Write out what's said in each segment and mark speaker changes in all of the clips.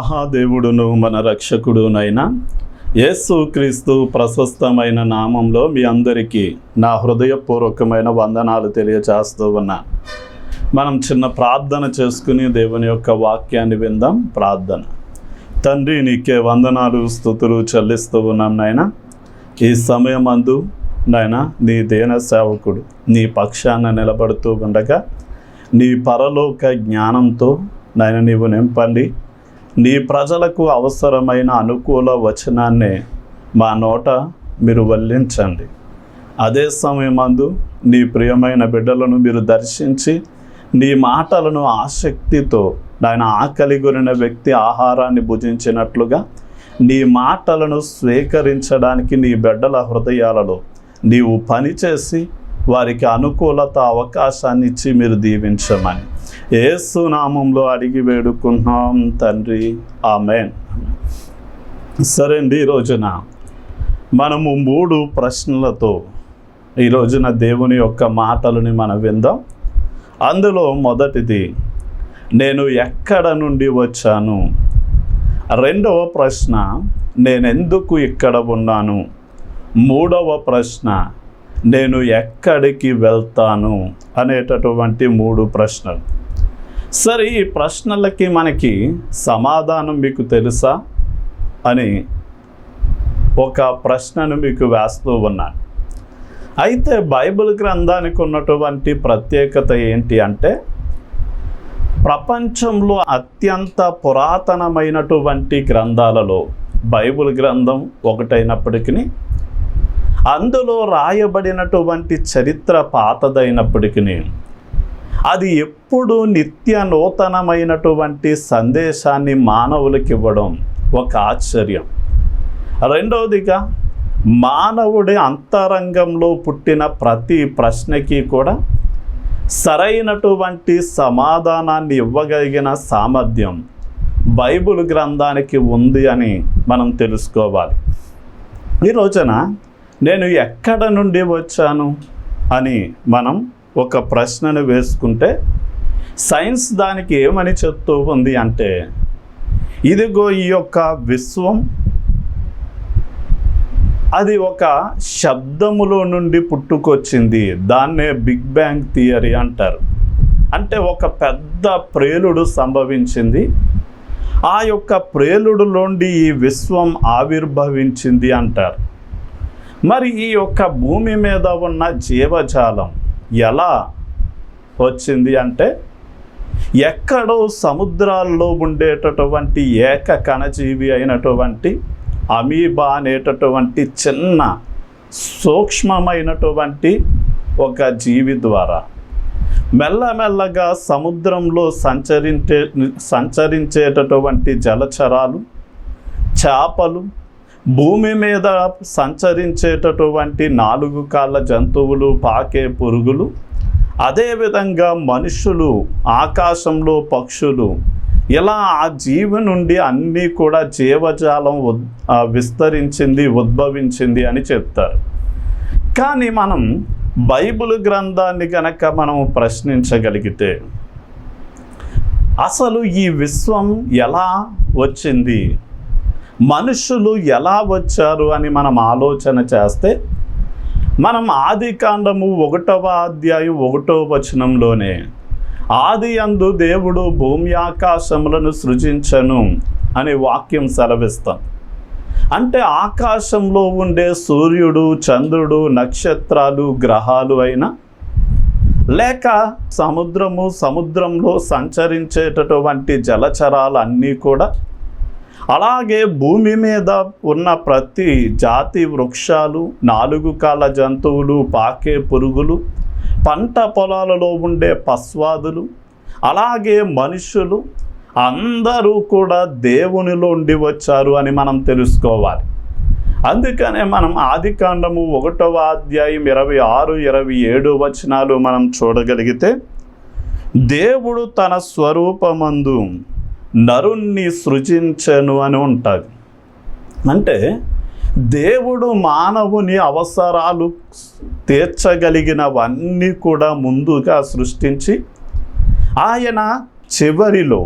Speaker 1: మహాదేవుడును మన రక్షకుడునైన యేసుక్రీస్తు ప్రశస్తమైన నామంలో మీ అందరికీ నా హృదయపూర్వకమైన వందనాలు తెలియజేస్తూ ఉన్నా. మనం చిన్న ప్రార్థన చేసుకుని దేవుని యొక్క వాక్యాన్ని విందాం. ప్రార్థన. తండ్రి, నీకే వందనాలు స్తుతులు చెల్లిస్తూ ఉన్నాం నాయన. ఈ సమయమందు నాయన నీ దేన సేవకుడు నీ పక్షాన నిలబడుతూ ఉండగా నీ పరలోక జ్ఞానంతో నాయన నీవు నింపండి. నీ ప్రజలకు అవసరమైన అనుకూల వచనాన్ని మా నోట మీరు వల్లించండి. అదే సమయమందు నీ ప్రియమైన బిడ్డలను మీరు దర్శించి నీ మాటలను ఆసక్తితో నాయన ఆకలి కొనిన వ్యక్తి ఆహారాన్ని భుజించినట్లుగా నీ మాటలను స్వీకరించడానికి నీ బిడ్డల హృదయాలలో నీవు పనిచేసి వారికి అనుకూలత అవకాశాన్ని ఇచ్చి మీరు దీవించమని యేసు నామంలో అడిగి వేడుకుంటున్నాం తండ్రి, ఆమేన్. సరే అండి, ఈ రోజున మనము 3 ప్రశ్నలతో ఈ రోజున దేవుని యొక్క మాటలని మనం విందాం. అందులో మొదటిది, నేను ఎక్కడ నుండి వచ్చాను. రెండవ ప్రశ్న, నేనెందుకు ఇక్కడ ఉన్నాను. మూడవ ప్రశ్న, నేను ఎక్కడికి వెళ్తాను అనేటటువంటి 3 ప్రశ్నలు. సరే, ఈ ప్రశ్నలకి మనకి సమాధానం మీకు తెలుసా అని ఒక ప్రశ్నను మీకు వేస్తూ ఉన్నాను. అయితే బైబిల్ గ్రంథానికి ఉన్నటువంటి ప్రత్యేకత ఏంటి అంటే, ప్రపంచంలో అత్యంత పురాతనమైనటువంటి గ్రంథాలలో బైబిల్ గ్రంథం ఒకటైనప్పటికీ అందులో రాయబడినటువంటి చరిత్ర పాతదైనప్పటికీ అది ఎప్పుడు నిత్య నూతనమైనటువంటి సందేశాన్ని మానవులకు ఇవ్వడం ఒక ఆశ్చర్యం. రెండవదిగా, మానవుడి అంతరంగంలో పుట్టిన ప్రతి ప్రశ్నకి కూడా సరైనటువంటి సమాధానాన్ని ఇవ్వగలిగిన సామర్థ్యం బైబిల్ గ్రంథానికి ఉంది అని మనం తెలుసుకోవాలి. ఈ రోజున నేను ఎక్కడ నుండి వచ్చాను అని మనం ఒక ప్రశ్నను వేసుకుంటే సైన్స్ దానికి ఏమని చెప్తూ ఉంది అంటే, ఇదిగో ఈ యొక్క విశ్వం అది ఒక శబ్దములో నుండి పుట్టుకొచ్చింది. దాన్నే బిగ్ బ్యాంగ్ థియరీ అంటారు. అంటే ఒక పెద్ద ప్రేలుడు సంభవించింది, ఆ యొక్క ప్రేలుడులోండి ఈ విశ్వం ఆవిర్భవించింది అంటారు. మరి ఈ యొక్క భూమి మీద ఉన్న జీవజాలం ఎలా వచ్చింది అంటే, ఎక్కడో సముద్రాల్లో ఉండేటటువంటి ఏక కణజీవి అయినటువంటి అమీబా అనేటటువంటి చిన్న సూక్ష్మమైనటువంటి ఒక జీవి ద్వారా మెల్లమెల్లగా సముద్రంలో సంచరించేటటువంటి జలచరాలు, చేపలు, భూమి మీద సంచరించేటటువంటి 4 కాళ్ళ జంతువులు, పాకే పురుగులు, అదేవిధంగా మనుషులు, ఆకాశంలో పక్షులు, ఇలా ఆ జీవి నుండి అన్నీ కూడా జీవజాలం విస్తరించింది, ఉద్భవించింది అని చెప్తారు. కానీ మనం బైబిల్ గ్రంథాన్ని కనుక మనం ప్రశ్నించగలిగితే, అసలు ఈ విశ్వం ఎలా వచ్చింది, మనుషులు ఎలా వచ్చారు అని మనం ఆలోచన చేస్తే, మనం ఆదికాండము 1వ అధ్యాయం 1వ వచనంలోనే ఆదియందు దేవుడు భూమి ఆకాశములను సృజించెను అనే వాక్యం సెలవిస్తాం. అంటే ఆకాశంలో ఉండే సూర్యుడు, చంద్రుడు, నక్షత్రాలు, గ్రహాలు అయినా, లేక సముద్రంలో సంచరించేటటువంటి జలచరాలు అన్నీ కూడా, అలాగే భూమి మీద ఉన్న ప్రతి జాతి వృక్షాలు, 4 కాళ్ళ జంతువులు, పాకే పురుగులు, పంట పొలాలలో ఉండే పశ్వాదులు, అలాగే మనుషులు అందరూ కూడా దేవునిలో ఉండి వచ్చారు అని మనం తెలుసుకోవాలి. అందుకనే మనం ఆదికాండము 1వ అధ్యాయం 26, 27 వచనాలు మనం చూడగలిగితే, దేవుడు తన స్వరూపమందు నరుణ్ణి సృజించెను అని ఉంటుంది. అంటే దేవుడు మానవుని అవసరాలు తీర్చగలిగినవన్నీ కూడా ముందుగా సృష్టించి ఆయన చివరిలో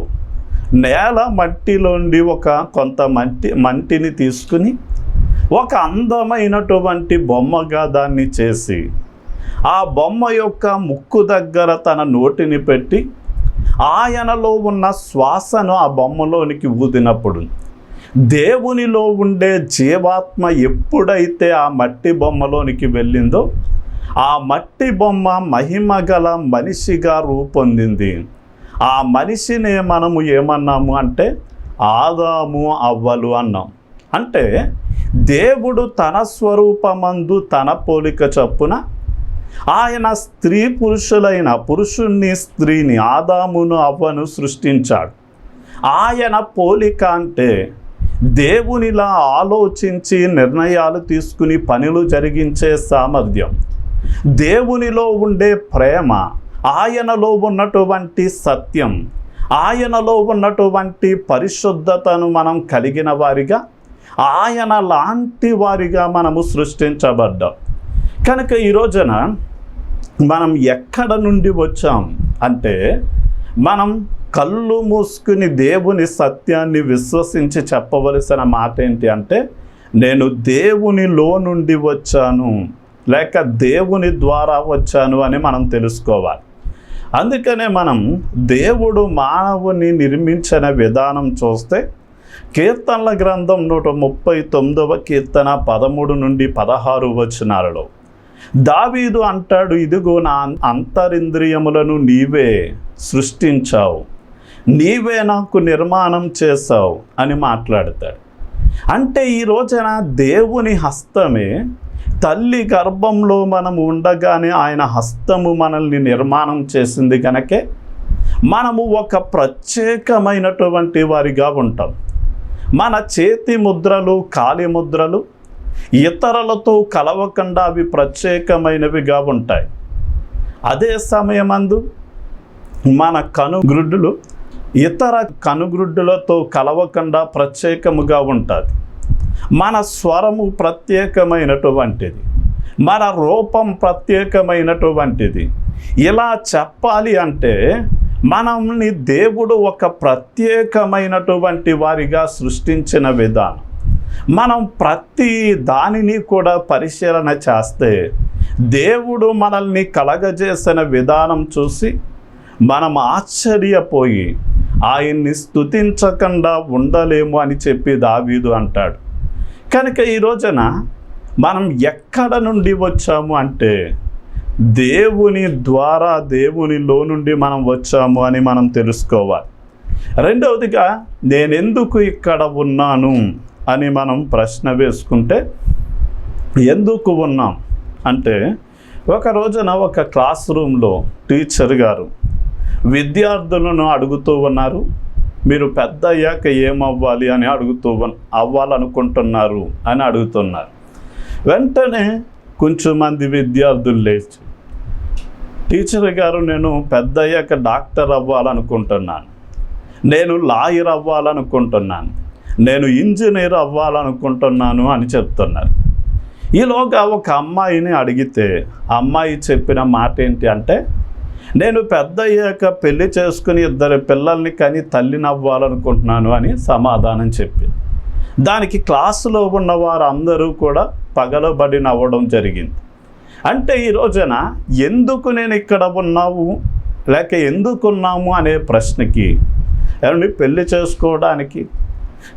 Speaker 1: నేల మట్టిలోండి కొంత మంటిని తీసుకుని ఒక అందమైనటువంటి బొమ్మగా దాన్ని చేసి ఆ బొమ్మ యొక్క ముక్కు దగ్గర తన నోటిని పెట్టి ఆయనలో ఉన్న శ్వాసను ఆ బొమ్మలోనికి ఊదినప్పుడు దేవునిలో ఉండే జీవాత్మ ఎప్పుడైతే ఆ మట్టి బొమ్మలోనికి వెళ్ళిందో ఆ మట్టి బొమ్మ మహిమగల మనిషిగా రూపొందింది. ఆ మనిషినే మనము ఏమన్నాము అంటే ఆదాము అవ్వలు అన్నాం. అంటే దేవుడు తన స్వరూపమందు తన పోలిక చొప్పున ఆయన స్త్రీ పురుషులైన పురుషుణ్ణి స్త్రీని ఆదామును అవ్వను సృష్టించాడు. ఆయన పోలిక అంటే దేవునిలా ఆలోచించి నిర్ణయాలు తీసుకుని పనులు జరిగించే సామర్థ్యం, దేవునిలో ఉండే ప్రేమ, ఆయనలో ఉన్నటువంటి సత్యం, ఆయనలో ఉన్నటువంటి పరిశుద్ధతను మనం కలిగిన వారిగా, ఆయన లాంటి వారిగా మనము సృష్టించబడ్డాం. కనుక ఈ రోజున మనం ఎక్కడ నుండి వచ్చాం అంటే మనం కళ్ళు మూసుకుని దేవుని సత్యాన్ని విశ్వసించి చెప్పవలసిన మాట ఏంటి అంటే నేను దేవునిలో నుండి వచ్చాను లేక దేవుని ద్వారా వచ్చాను అని మనం తెలుసుకోవాలి. అందుకనే మనం దేవుడు మానవుని నిర్మించిన విధానం చూస్తే కీర్తనల గ్రంథం 139వ కీర్తన 13 నుండి 16 వచనాలలో దావీదు అంటాడు, ఇదిగో నా అంతరింద్రియములను నీవే సృష్టించావు, నీవే నాకు నిర్మాణం చేశావు అని మాట్లాడతాడు. అంటే ఈ రోజున దేవుని హస్తమే తల్లి గర్భంలో మనం ఉండగానే ఆయన హస్తము మనల్ని నిర్మాణం చేసింది కనుకే మనము ఒక ప్రత్యేకమైనటువంటి వారిగా ఉంటాం. మన చేతి ముద్రలు, కాలి ముద్రలు ఇతరులతో కలవకుండా అవి ప్రత్యేకమైనవిగా ఉంటాయి. అదే సమయమందు మన కనుగ్రుడ్డులు ఇతర కనుగ్రుడ్డులతో కలవకుండా ప్రత్యేకముగా ఉంటుంది. మన స్వరము ప్రత్యేకమైనటువంటిది, మన రూపం ప్రత్యేకమైనటువంటిది. ఇలా చెప్పాలి అంటే మనల్ని దేవుడు ఒక ప్రత్యేకమైనటువంటి వారిగా సృష్టించిన విధానం. మనం ప్రతి దానిని కూడా పరిశీలన చేస్తే దేవుడు మనల్ని కలగజేసిన విధానం చూసి మనం ఆశ్చర్యపోయి ఆయన్ని స్తుతించకుండా ఉండలేము అని చెప్పి దావీదు అంటాడు. కనుక ఈ రోజున మనం ఎక్కడ నుండి వచ్చాము అంటే దేవుని ద్వారా, దేవునిలో నుండి మనం వచ్చాము అని మనం తెలుసుకోవాలి. రెండవదిగా నేనెందుకు ఇక్కడ ఉన్నాను అని మనం ప్రశ్న వేసుకుంటే ఎందుకు ఉన్నాం అంటే ఒక రోజున ఒక క్లాస్ రూమ్లో టీచర్ గారు విద్యార్థులను అడుగుతూ ఉన్నారు, మీరు పెద్ద అయ్యాక ఏమవ్వాలి అని అవ్వాలనుకుంటున్నారు అని అడుగుతున్నారు. వెంటనే కొంచెం మంది విద్యార్థులు లేచి, టీచర్ గారు నేను పెద్ద అయ్యాక డాక్టర్ అవ్వాలనుకుంటున్నాను, నేను లాయర్ అవ్వాలనుకుంటున్నాను, నేను ఇంజనీర్ అవ్వాలనుకుంటున్నాను అని చెప్తున్నారు. ఈలోగా ఒక అమ్మాయిని అడిగితే అమ్మాయి చెప్పిన మాట ఏంటి అంటే నేను పెద్ద అయ్యాక పెళ్లి చేసుకుని 2 పిల్లల్ని కని తల్లిని అవ్వాలనుకుంటున్నాను అని సమాధానం చెప్పి దానికి క్లాసులో ఉన్న వారందరూ కూడా పగలబడి నవ్వడం జరిగింది. అంటే ఈ రోజున ఎందుకు నేను ఇక్కడ ఉన్నావు లేక ఎందుకున్నాము అనే ప్రశ్నకి ఏమండి పెళ్లి చేసుకోవడానికి,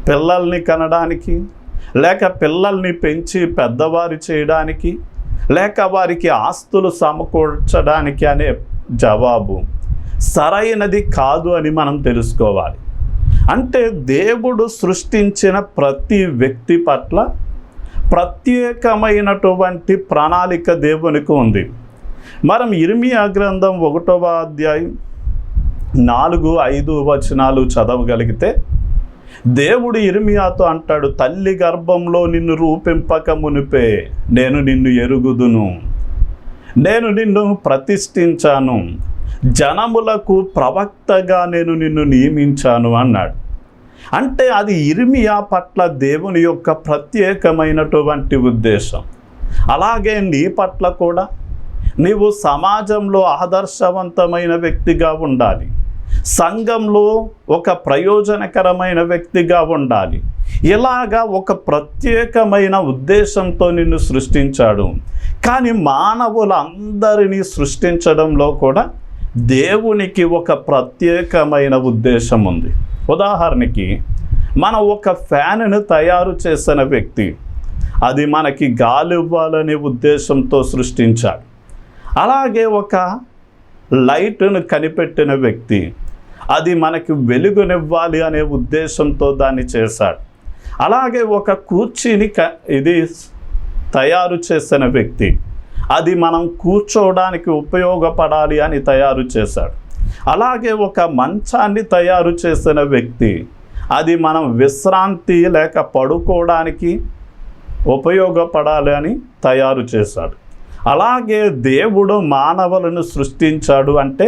Speaker 1: పిల్లల్ని కనడానికి, లేక పిల్లల్ని పెంచి పెద్దవారి చేయడానికి, లేక వారికి ఆస్తులు సమకూర్చడానికి అనే జవాబు సరైనది కాదు అని మనం తెలుసుకోవాలి. అంటే దేవుడు సృష్టించిన ప్రతి వ్యక్తి పట్ల ప్రత్యేకమైనటువంటి ప్రణాళిక దేవునికి ఉంది. మనం ఇర్మియా గ్రంథం 1వ అధ్యాయం 4-5 వచనాలు చదవగలిగితే దేవుడు ఇర్మియాతో అంటాడు, తల్లి గర్భంలో నిన్ను రూపింపక మునిపే నేను నిన్ను ఎరుగుదును, నేను నిన్ను ప్రతిష్ఠించాను, జనములకు ప్రవక్తగా నేను నిన్ను నియమించాను అన్నాడు. అంటే అది ఇర్మియా పట్ల దేవుని యొక్క ప్రత్యేకమైనటువంటి ఉద్దేశం. అలాగే నీ పట్ల కూడా నీవు సమాజంలో ఆదర్శవంతమైన వ్యక్తిగా ఉండాలి, సంఘంలో ఒక ప్రయోజనకరమైన వ్యక్తిగా ఉండాలి. ఇలాగా ఒక ప్రత్యేకమైన ఉద్దేశంతో నిన్ను సృష్టించాడు. కానీ మానవులందరినీ సృష్టించడంలో కూడా దేవునికి ఒక ప్రత్యేకమైన ఉద్దేశం ఉంది. ఉదాహరణకి మనం ఒక ఫ్యాన్ను తయారు చేసిన వ్యక్తి అది మనకి గాలి ఇవ్వాలనే ఉద్దేశంతో సృష్టించాడు. అలాగే ఒక లైట్ను కనిపెట్టిన వ్యక్తి అది మనకి వెలుగునివ్వాలి అనే ఉద్దేశంతో దాన్ని చేశాడు. అలాగే ఒక కుర్చీని ఇది తయారు చేసిన వ్యక్తి అది మనం కూర్చోవడానికి ఉపయోగపడాలి అని తయారు చేశాడు. అలాగే ఒక మంచాన్ని తయారు చేసిన వ్యక్తి అది మనం విశ్రాంతి లేక పడుకోవడానికి ఉపయోగపడాలి అని తయారు చేశాడు. అలాగే దేవుడు మానవులను సృష్టించాడు అంటే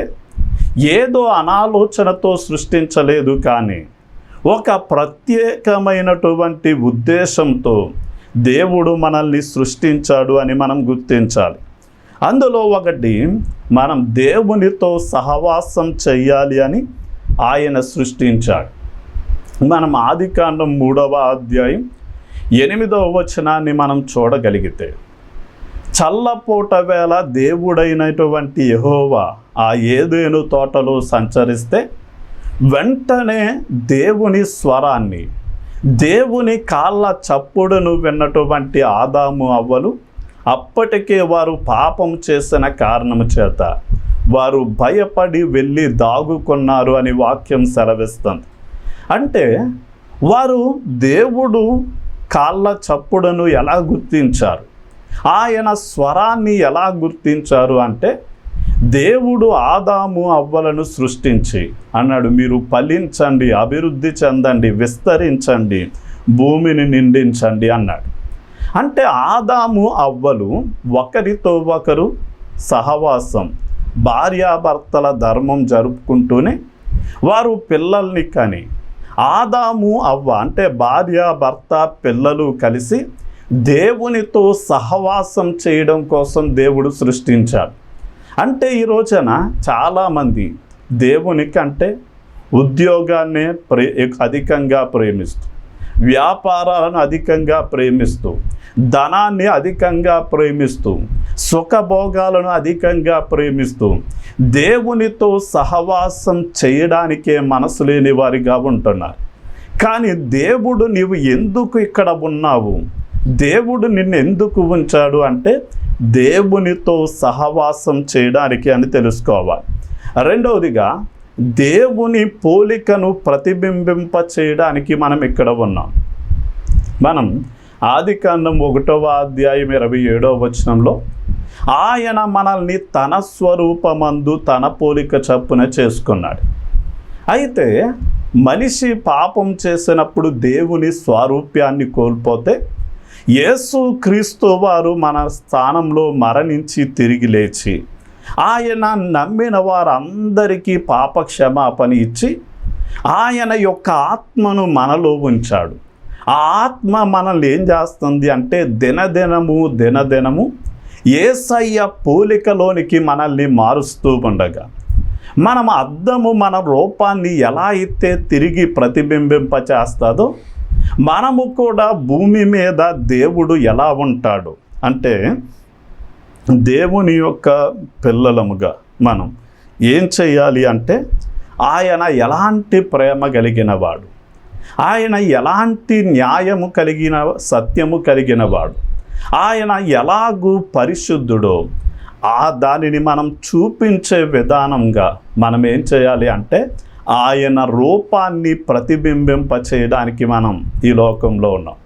Speaker 1: ఏదో అనాలోచనతో సృష్టించలేదు, కానీ ఒక ప్రత్యేకమైనటువంటి ఉద్దేశంతో దేవుడు మనల్ని సృష్టించాడు అని మనం గుర్తించాలి. అందులో ఒకటి, మనం దేవునితో సహవాసం చెయ్యాలి అని ఆయన సృష్టించాడు. మనం ఆదికాండం 3వ అధ్యాయం 8వ వచనాన్ని మనం చూడగలిగితే, చల్లపూట వేళ దేవుడైనటువంటి యెహోవా ఆ ఏదెను తోటలో సంచరిస్తే వెంటనే దేవుని స్వరాన్ని, దేవుని కాళ్ళ చప్పుడును విన్నటువంటి ఆదాము అవ్వలు అప్పటికే వారు పాపం చేసిన కారణము చేత వారు భయపడి వెళ్ళి దాగుకున్నారు అని వాక్యం సెలవిస్తుంది. అంటే వారు దేవుడు కాళ్ళ చప్పుడును ఎలా గుర్తించారు, ఆయన స్వరాన్ని ఎలా గుర్తించారు అంటే, దేవుడు ఆదాము అవ్వలను సృష్టించి అన్నాడు, మీరు ఫలించండి, అభివృద్ధి చెందండి, విస్తరించండి, భూమిని నిండించండి అన్నాడు. అంటే ఆదాము అవ్వలు ఒకరితో ఒకరు సహవాసం, భార్యాభర్తల ధర్మం జరుపుకుంటూనే వారు పిల్లల్ని కని, ఆదాము అవ్వ అంటే భార్య భర్త పిల్లలు కలిసి దేవునితో సహవాసం చేయడం కోసం దేవుడు సృష్టించాడు. అంటే ఈ రోజున చాలామంది దేవుని కంటే ఉద్యోగాన్నే అధికంగా ప్రేమిస్తూ, వ్యాపారాలను అధికంగా ప్రేమిస్తూ, ధనాన్ని అధికంగా ప్రేమిస్తూ, సుఖభోగాలను అధికంగా ప్రేమిస్తూ దేవునితో సహవాసం చేయడానికే మనసు లేని వారిగా ఉంటున్నారు. కానీ దేవుడు నీవు ఎందుకు ఇక్కడ ఉన్నావు, దేవుడు నిన్ను ఎందుకు ఉంచాడు అంటే దేవునితో సహవాసం చేయడానికి అని తెలుసుకోవాలి. రెండవదిగా, దేవుని పోలికను ప్రతిబింబింప చేయడానికి మనం ఇక్కడ ఉన్నాం. మనం ఆదికాండం 1వ అధ్యాయం 27వ వచనంలో ఆయన మనల్ని తన స్వరూపమందు తన పోలిక చొప్పున చేసుకున్నాడు. అయితే మనిషి పాపం చేసినప్పుడు దేవుని స్వరూప్యాన్ని కోల్పోతే యేసుక్రీస్తు వారు మన స్థానంలో మరణించి తిరిగి లేచి ఆయన నమ్మిన వారందరికీ పాప క్షమాపణ ఇచ్చి ఆయన యొక్క ఆత్మను మనలో ఉంచాడు. ఆ ఆత్మ మనల్ని ఏం చేస్తుంది అంటే దినదినము యేసయ్య పోలికలోనికి మనల్ని మారుస్తూ ఉండగా, మనం అద్దము మన రూపాన్ని ఎలా అయితే తిరిగి ప్రతిబింబింప చేస్తుందో మనము కూడా భూమి మీద దేవుడు ఎలా ఉంటాడు అంటే, దేవుని యొక్క పిల్లలముగా మనం ఏం చేయాలి అంటే, ఆయన ఎలాంటి ప్రేమ కలిగినవాడు, ఆయన ఎలాంటి న్యాయము కలిగిన సత్యము కలిగినవాడు, ఆయన ఎలాగూ పరిశుద్ధుడో దానిని మనం చూపించే విధానంగా మనం ఏం చేయాలి అంటే ఆయన రూపాన్ని ప్రతిబింబింప చేయడానికి మనం ఈ లోకంలో ఉన్నాం.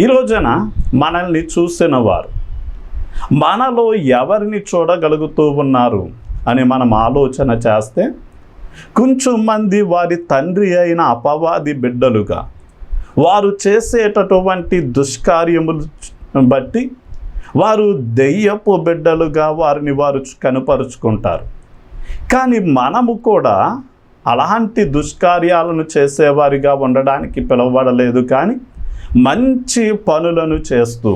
Speaker 1: ఈ రోజున మనల్ని చూసిన వారు మనలో ఎవరిని చూడగలుగుతూ ఉన్నారు అని మనం ఆలోచన చేస్తే, కొంచెం మంది వారి తండ్రి అయిన అపవాది బిడ్డలుగా వారు చేసేటటువంటి దుష్కార్యములు బట్టి వారు దెయ్యపు బిడ్డలుగా వారిని వారు కనుపరుచుకుంటారు. కానీ మనము కూడా అలాంటి దుష్కార్యాలను చేసేవారిగా ఉండడానికి పిలువబడలేదు, కానీ మంచి పనులను చేస్తూ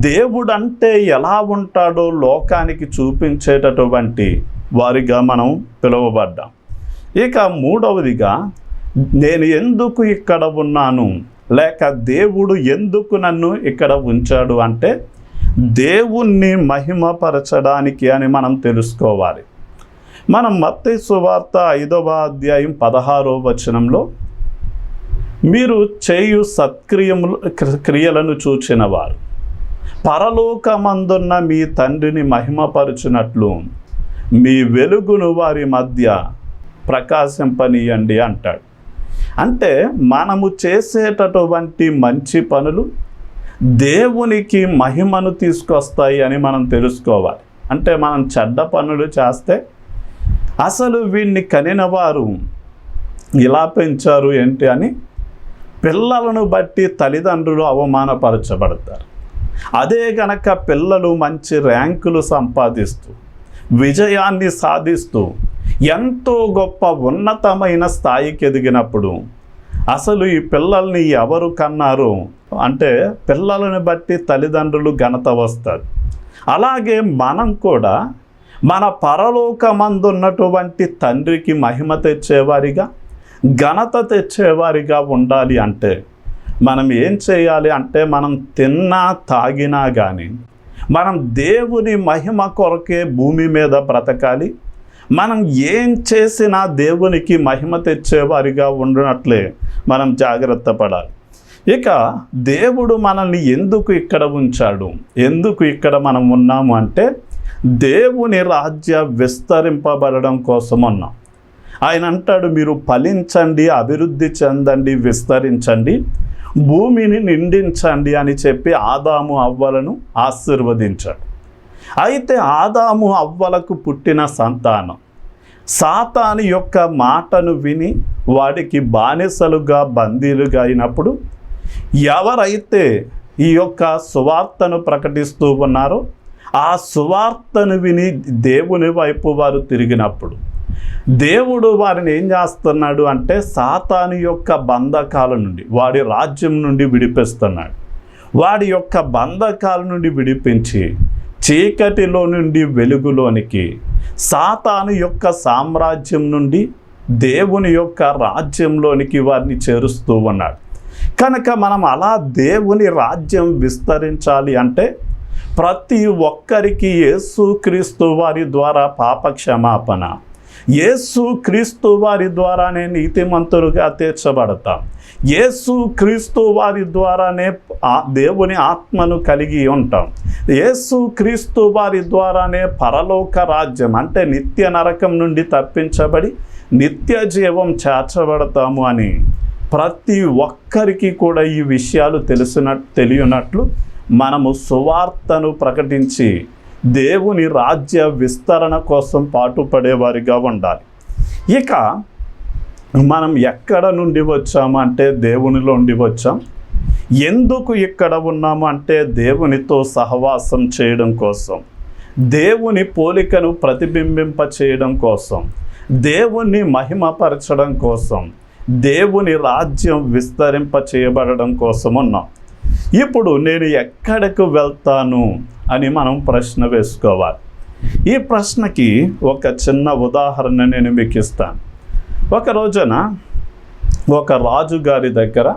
Speaker 1: దేవుడంటే ఎలా ఉంటాడో లోకానికి చూపించేటటువంటి వారిగా మనం పిలువబడ్డాం. ఇక మూడవదిగా, నేను ఎందుకు ఇక్కడ ఉన్నాను, లేక దేవుడు ఎందుకు నన్ను ఇక్కడ ఉంచాడు అంటే దేవుణ్ణి మహిమపరచడానికి అని మనం తెలుసుకోవాలి. మనం మత్తయి సువార్త 5వ అధ్యాయం 16వ వచనంలో, మీరు చేయు క్రియలను చూచిన వారు పరలోకమందున్న మీ తండ్రిని మహిమపరచునట్లు మీ వెలుగును వారి మధ్య ప్రకాశింపనీయండి అంటాడు. అంటే మనము చేసేటటువంటి మంచి పనులు దేవునికి మహిమను తీసుకొస్తాయి అని మనం తెలుసుకోవాలి. అంటే మనం చెడ్డ పనులు చేస్తే అసలు వీడిని కనిన వారు ఇలా పెంచారు ఏంటి అని పిల్లలను బట్టి తల్లిదండ్రులు అవమానపరచబడతారు. అదే గనక పిల్లలు మంచి ర్యాంకులు సంపాదిస్తూ విజయాన్ని సాధిస్తూ ఎంతో గొప్ప ఉన్నతమైన స్థాయికి ఎదిగినప్పుడు అసలు ఈ పిల్లల్ని ఎవరు కన్నారు అంటే పిల్లలను బట్టి తల్లిదండ్రులు ఘనత వస్తుంది. అలాగే మనం కూడా మన పరలోకమందున్నటువంటి తండ్రికి మహిమ తెచ్చేవారిగా, ఘనత తెచ్చేవారిగా ఉండాలి అంటే మనం ఏం చేయాలి అంటే, మనం తిన్నా తాగినా కానీ మనం దేవుని మహిమ కొరకే భూమి మీద బ్రతకాలి. మనం ఏం చేసినా దేవునికి మహిమ తెచ్చేవారిగా ఉండనట్లే మనం జాగ్రత్త పడాలి. ఇక దేవుడు మనల్ని ఎందుకు ఇక్కడ ఉంచాడు, ఎందుకు ఇక్కడ మనం ఉన్నాము అంటే దేవుని రాజ్య విస్తరింపబడడం కోసం ఉన్నాం. ఆయన అంటాడు, మీరు ఫలించండి, అభివృద్ధి చెందండి, విస్తరించండి, భూమిని నిండించండి అని చెప్పి ఆదాము అవ్వలను ఆశీర్వదించాడు. అయితే ఆదాము అవ్వలకు పుట్టిన సంతానం సాతాను యొక్క మాటను విని వాడికి బానిసలుగా బందీలుగా అయినప్పుడు, ఎవరైతే ఈ యొక్క సువార్తను ప్రకటిస్తూ ఉన్నారో ఆ సువార్తను విని దేవుని వైపు వారు తిరిగినప్పుడు దేవుడు వారిని ఏం చేస్తున్నాడు అంటే సాతాను యొక్క బంధకాల నుండి, వాడి రాజ్యం నుండి విడిపిస్తున్నాడు. వాడి యొక్క బంధకాల నుండి విడిపించి చీకటిలో నుండి వెలుగులోనికి, సాతాను యొక్క సామ్రాజ్యం నుండి దేవుని యొక్క రాజ్యంలోనికి వారిని చేరుస్తూ ఉన్నాడు. కనుక మనం అలా దేవుని రాజ్యం విస్తరించాలి అంటే ప్రతి ఒక్కరికి యేసుక్రీస్తు వారి ద్వారా పాప క్షమాపణ, యేసుక్రీస్తు వారి ద్వారానే నీతిమంతులుగా తీర్చబడతాం, యేసుక్రీస్తు వారి ద్వారానే దేవుని ఆత్మను కలిగి ఉంటాం, యేసుక్రీస్తు వారి ద్వారానే పరలోక రాజ్యం అంటే నిత్య నరకం నుండి తప్పించబడి నిత్య జీవం చేర్చబడతాము అని ప్రతి ఒక్కరికి కూడా ఈ విషయాలు తెలియనట్లు మనము సువార్తను ప్రకటించి దేవుని రాజ్య విస్తరణ కోసం పాటుపడేవారిగా ఉండాలి. ఇక మనం ఎక్కడ నుండి వచ్చాము అంటే దేవునిలో నుండి వచ్చాం. ఎందుకు ఇక్కడ ఉన్నాము అంటే దేవునితో సహవాసం చేయడం కోసం, దేవుని పోలికను ప్రతిబింబింప చేయడం కోసం, దేవుణ్ణి మహిమపరచడం కోసం, దేవుని రాజ్యం విస్తరింప చేయబడడం కోసం ఉన్నాం. ఇప్పుడు నేను ఎక్కడికి వెళ్తాను అని మనం ప్రశ్న వేసుకోవాలి. ఈ ప్రశ్నకి ఒక చిన్న ఉదాహరణ నేను మీకు ఇస్తాను. ఒక రోజున ఒక రాజుగారి దగ్గర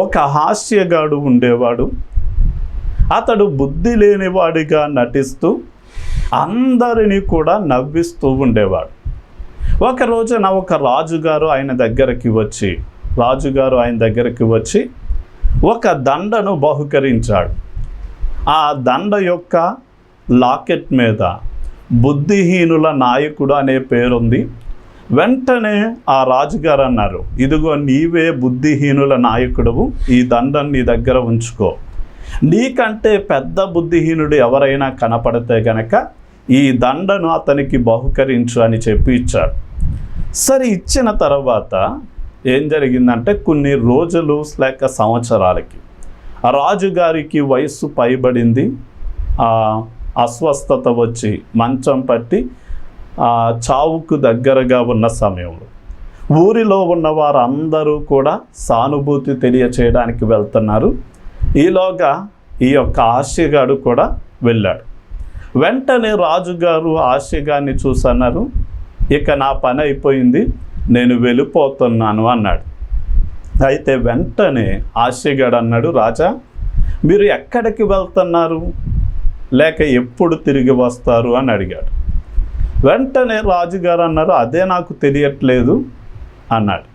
Speaker 1: ఒక హాస్యగాడు ఉండేవాడు. అతడు బుద్ధి లేనివాడిగా నటిస్తూ అందరినీ కూడా నవ్విస్తూ ఉండేవాడు. ఒక రోజున ఒక రాజుగారు ఆయన దగ్గరికి వచ్చి ఒక దండను బహుకరించాడు. ఆ దండ యొక్క లాకెట్ మీద బుద్ధిహీనుల నాయకుడు అనే పేరుంది. వెంటనే ఆ రాజుగారు అన్నారు, ఇదిగో నీవే బుద్ధిహీనుల నాయకుడువు, ఈ దండం నీ దగ్గర ఉంచుకో, నీకంటే పెద్ద బుద్ధిహీనుడు ఎవరైనా కనపడితే గనక ఈ దండను అతనికి బహుకరించు అని చెప్పి ఇచ్చాడు. సరే, ఇచ్చిన తర్వాత ఏం జరిగిందంటే కొన్ని రోజులు లేక సంవత్సరాలకి రాజుగారికి వయస్సు పైబడింది. అస్వస్థత వచ్చి మంచం పట్టి చావుకు దగ్గరగా ఉన్న సమయంలో ఊరిలో ఉన్న వారందరూ కూడా సానుభూతి తెలియచేయడానికి వెళ్తున్నారు. ఈలోగా ఈ యొక్క హాస్యగాడు కూడా వెళ్ళాడు. వెంటనే రాజుగారు హాస్యగాన్ని చూసన్నారు, ఇక నా పని అయిపోయింది, నేను వెళ్ళిపోతున్నాను అన్నాడు. అయితే వెంటనే ఆశగాడు అన్నాడు, రాజా మీరు ఎక్కడికి వెళ్తున్నారు, లేక ఎప్పుడు తిరిగి వస్తారు అని అడిగాడు. వెంటనే రాజుగారు అన్నారు, అదే నాకు తెలియట్లేదు అన్నాడు.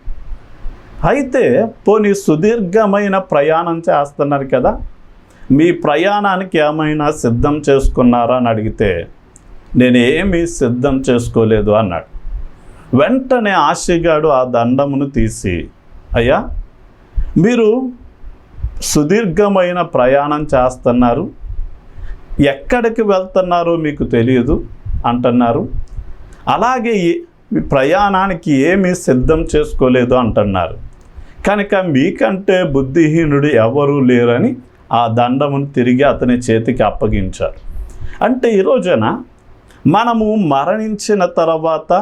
Speaker 1: అయితే పోనీ సుదీర్ఘమైన ప్రయాణం చేస్తున్నారు కదా, మీ ప్రయాణానికి ఏమైనా సిద్ధం చేసుకున్నారా అని అడిగితే నేనేమీ సిద్ధం చేసుకోలేదు అన్నాడు. వెంటనే ఆశగాడు ఆ దండమును తీసి, అయ్యా మీరు సుదీర్ఘమైన ప్రయాణం చేస్తున్నారు, ఎక్కడికి వెళ్తున్నారో మీకు తెలియదు అంటున్నారు, అలాగే ప్రయాణానికి ఏమీ సిద్ధం చేసుకోలేదు అంటున్నారు, కనుక మీకంటే బుద్ధిహీనుడు ఎవరూ లేరని ఆ దండమును తిరిగి అతని చేతికి అప్పగించారు. అంటే ఈ రోజున మనము మరణించిన తర్వాత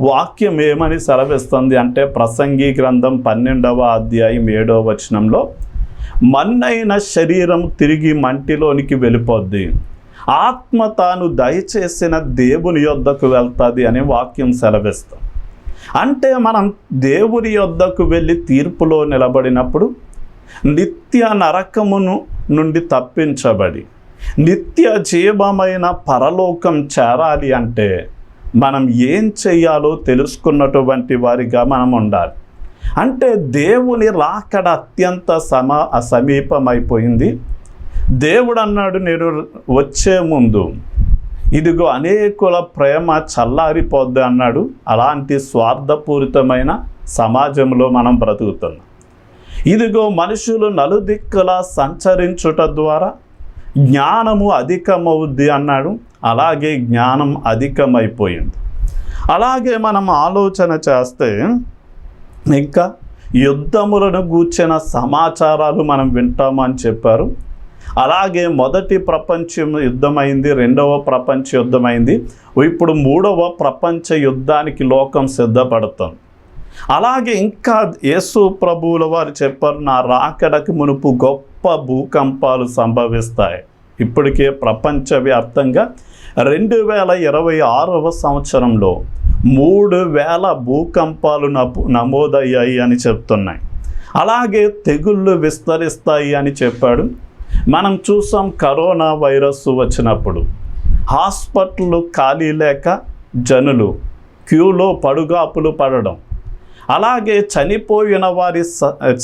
Speaker 1: వాక్యం ఏమని సెలవిస్తుంది అంటే, ప్రసంగి గ్రంథం 12వ అధ్యాయం 7వ వచనంలో, మన్నైన శరీరం తిరిగి మంటిలోనికి వెళ్ళిపోద్ది, ఆత్మ తాను దయచేసిన దేవుని యొద్దకు వెళ్తుంది అనే వాక్యం సెలవిస్తాం. అంటే మనం దేవుని యొద్దకు వెళ్ళి తీర్పులో నిలబడినప్పుడు నిత్య నరకమును నుండి తప్పించబడి నిత్య జీవమైన పరలోకం చేరాలి అంటే మనం ఏం చెయ్యాలో తెలుసుకున్నటువంటి వారిగా మనం ఉండాలి. అంటే దేవుని రాకడ అత్యంత సమీపమైపోయింది. దేవుడు అన్నాడు, నేను వచ్చే ముందు ఇదిగో అనేకుల ప్రేమ చల్లారిపోద్ది అన్నాడు. అలాంటి స్వార్థపూరితమైన సమాజంలో మనం బ్రతుకుతున్నాం. ఇదిగో మనుషులు నలుదిక్కులా సంచరించుట ద్వారా జ్ఞానము అధికమవుద్ది అన్నాడు. అలాగే జ్ఞానం అధికమైపోయింది. అలాగే మనం ఆలోచన చేస్తే ఇంకా యుద్ధములను గూర్చిన సమాచారాలు మనం వింటామని చెప్పారు. అలాగే మొదటి ప్రపంచ యుద్ధమైంది, రెండవ ప్రపంచ యుద్ధమైంది, ఇప్పుడు మూడవ ప్రపంచ యుద్ధానికి లోకం సిద్ధపడుతుంది. అలాగే ఇంకా యేసు ప్రభువుల వారు చెప్పారు, నా రాకడకు మునుపు గొప్ప భూకంపాలు సంభవిస్తాయి. ఇప్పటికే ప్రపంచవ్యాప్తంగా 2026వ సంవత్సరంలో 3000 భూకంపాలు నమోదయ్యాయి అని చెప్తున్నాయి. అలాగే తెగుళ్ళు విస్తరిస్తాయి అని చెప్పాడు. మనం చూసాం, కరోనా వైరస్ వచ్చినప్పుడు హాస్పిటల్ ఖాళీ లేక జనులు క్యూలో పడుగాపులు పడడం, అలాగే చనిపోయిన వారి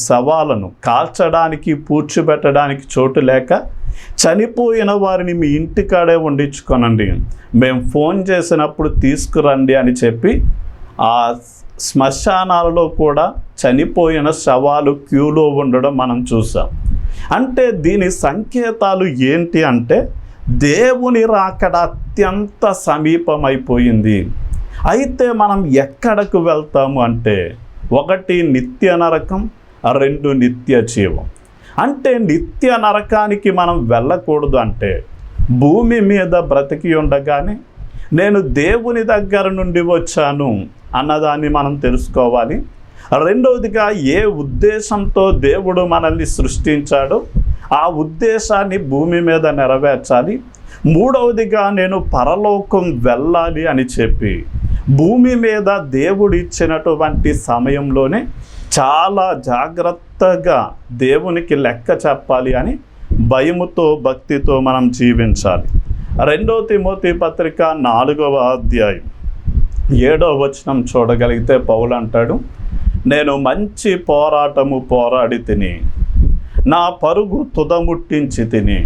Speaker 1: శవాలను కాల్చడానికి పూడ్చిపెట్టడానికి చోటు లేక చనిపోయిన వారిని మీ ఇంటికాడే వండించుకోనండి, మేము ఫోన్ చేసినప్పుడు తీసుకురండి అని చెప్పి ఆ శ్మశానాలలో కూడా చనిపోయిన శవాలు క్యూలో ఉండడం మనం చూసాం. అంటే దీని సంకేతాలు ఏంటి అంటే, దేవుని రాకడ అత్యంత సమీపమైపోయింది. అయితే మనం ఎక్కడకు వెళ్తాము అంటే, 1 నిత్య నరకం, 2 నిత్య జీవం. అంటే నిత్య నరకానికి మనం వెళ్ళకూడదు. అంటే భూమి మీద బ్రతికి ఉండగానే నేను దేవుని దగ్గర నుండి వచ్చాను అన్నదాన్ని మనం తెలుసుకోవాలి. రెండవదిగా, ఏ ఉద్దేశంతో దేవుడు మనల్ని సృష్టించాడో ఆ ఉద్దేశాన్ని భూమి మీద నెరవేర్చాలి. మూడవదిగా, నేను పరలోకం వెళ్ళాలి అని చెప్పి భూమి మీద దేవుడు ఇచ్చినటువంటి సమయంలోనే చాలా జాగ్రత్తగా దేవునికి లెక్క చెప్పాలి అని భయముతో భక్తితో మనం జీవించాలి. 2 తిమోతి పత్రిక 4వ అధ్యాయం 7వ వచనం చూడగలిగితే పౌలు అంటాడు, నేను మంచి పోరాటము పోరాడి తిని, నా పరుగు తుదముట్టించి తిని,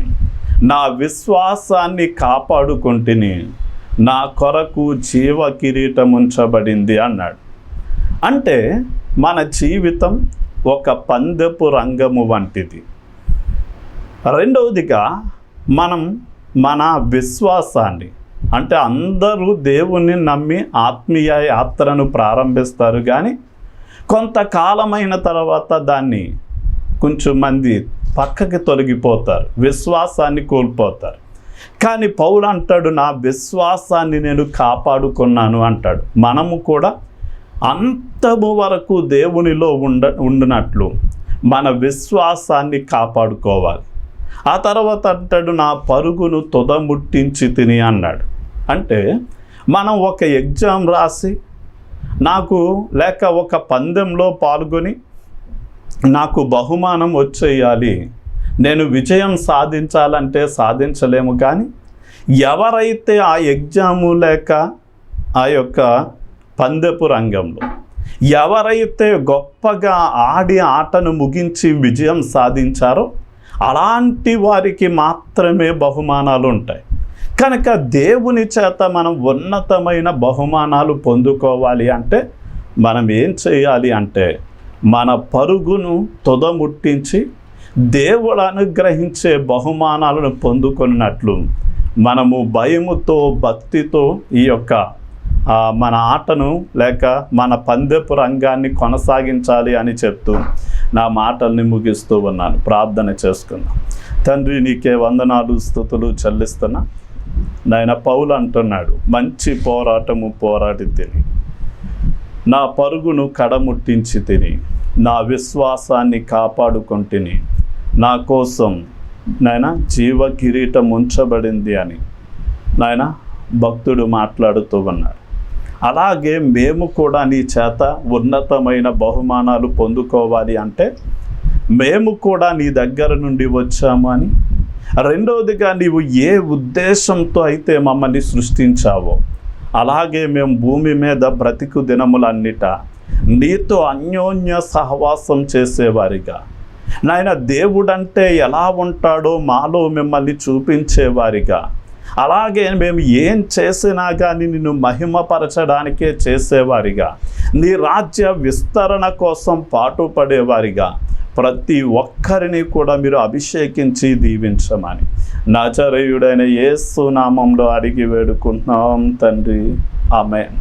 Speaker 1: నా విశ్వాసాన్ని కాపాడుకుంటుని, నా కొరకు జీవ కిరీటం ఉంచబడింది అన్నాడు. అంటే మన జీవితం ఒక పందెపు రంగము వంటిది. రెండవదిగా, మనం మన విశ్వాసాన్ని, అంటే అందరూ దేవుణ్ణి నమ్మి ఆత్మీయ యాత్రను ప్రారంభిస్తారు, కానీ కొంతకాలమైన తర్వాత దాన్ని కొంచెం మంది పక్కకి తొలగిపోతారు, విశ్వాసాన్ని కోల్పోతారు. కానీ పౌలు అంటాడు, నా విశ్వాసాన్ని నేను కాపాడుకున్నాను అంటాడు. మనము కూడా అంతము వరకు దేవునిలో ఉండినట్లు మన విశ్వాసాన్ని కాపాడుకోవాలి. ఆ తర్వాత అంటాడు, నా పరుగును తుదముట్టించి తిని అన్నాడు. అంటే మనం ఒక ఎగ్జామ్ రాసి లేక ఒక పందెంలో పాల్గొని నాకు బహుమానం వచ్చేయాలి, నేను విజయం సాధించాలంటే సాధించలేము. కానీ ఎవరైతే ఆ ఎగ్జాము లేక ఆ యొక్క పందెపు రంగంలో ఎవరైతే గొప్పగా ఆడి ఆటను ముగించి విజయం సాధించారో అలాంటి వారికి మాత్రమే బహుమానాలు ఉంటాయి. కనుక దేవుని చేత మనం ఉన్నతమైన బహుమానాలు పొందుకోవాలి అంటే మనం ఏం చేయాలి అంటే మన పరుగును తుదముట్టించి దేవుడు అనుగ్రహించే బహుమానాలను పొందుకున్నట్లు మనము భయముతో భక్తితో ఈ యొక్క మన ఆటను లేక మన పందెపు రంగాన్ని కొనసాగించాలి అని చెప్తూ నా మాటల్ని ముగిస్తూ ఉన్నాను. ప్రార్థన చేసుకుందాం. తండ్రి, నీకే వందనాలు స్తుతులు చెల్లిస్తున్నా. నాయన, పౌలు అంటున్నాడు, మంచి పోరాటము పోరాడి తిని నా పరుగును కడముట్టించి తిని నా విశ్వాసాన్ని కాపాడుకుంటుని నా కోసం నాయన జీవ కిరీటం ఉంచబడింది అని నాయన భక్తుడు మాట్లాడుతూ ఉన్నాడు. అలాగే మేము కూడా నీ చేత ఉన్నతమైన బహుమానాలు పొందుకోవాలి అంటే మేము కూడా నీ దగ్గర నుండి వచ్చాము అని, రెండవదిగా నీవు ఏ ఉద్దేశంతో అయితే మమ్మల్ని సృష్టించావో అలాగే మేము భూమి మీద బ్రతికు దినములన్నిట నీతో అన్యోన్య సహవాసం చేసేవారిగా, నాయన దేవుడంటే ఎలా ఉంటాడో మాలో మిమ్మల్ని చూపించేవారిగా, అలాగే మేము ఏం చేసినా కానీ నిన్ను మహిమపరచడానికే చేసేవారిగా, నీ రాజ్య విస్తరణ కోసం పాటుపడేవారిగా ప్రతి ఒక్కరిని కూడా మీరు అభిషేకించి దీవించమని నజరేయుడైన యేసు నామంలో అడిగి వేడుకుంటున్నాం తండ్రి. ఆమేన్.